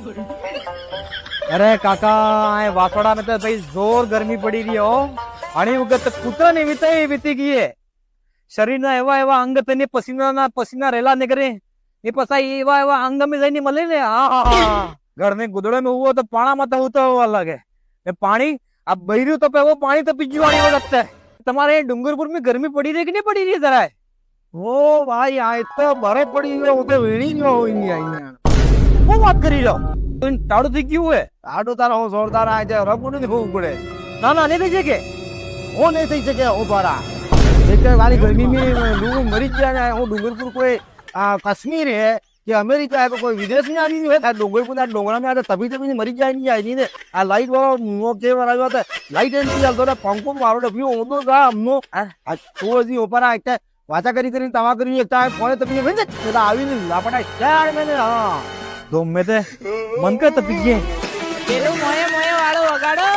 अरे काका वासवाड़ा में तो भाई जोर गर्मी पड़ी रही हो आणि वगत कुत्रा ने वीती गई है शरीर ना एवा एवा अंग तने पसीना रेला निकरे ये पसा एवा एवा अंग में जाइने मले ने घर में गुदड़े में हुआ तो पाना मत होता हुआ लगे पानी अब बहिरू तो पे वो पानी तो पिछवाड़ी वगत है तुम्हारे डूंगरपुर में गर्मी पड़ी रही कि नहीं पड़ी रही जरा ओ भाई आए तो बरे पड़ी गयो उते वेणी जो होई आई वो बात करी रहो तो इन टाड़ू थी क्यों है आडो तारा हो जोरदार आए जे रबुने दिखो पड़े ना ना नहीं देखे के वो नहीं थई सके ओ पारा एक वाली गर्मी में लोग मरी जाए हो डूंगरपुर कोई कश्मीर है कि अमेरिका है कोई विदेश में आनी है डूंगरपुर डोंगरा में आता तभी तभी मरी जाए नहीं आई नहीं आ लाइट वाला मुंह के वाला होता लाइट एंटी चलतो रे पंखो मारो डब्ल्यू ओदो गा हमनो तो जी ऊपर आते वाचा करी करी तवा करी एकता फोन तभी वेंदे तेला आवीने लापटा चार महीने हां दो में ते मन का तपी गए પેલું મોયે મોયે વાળો વગાડો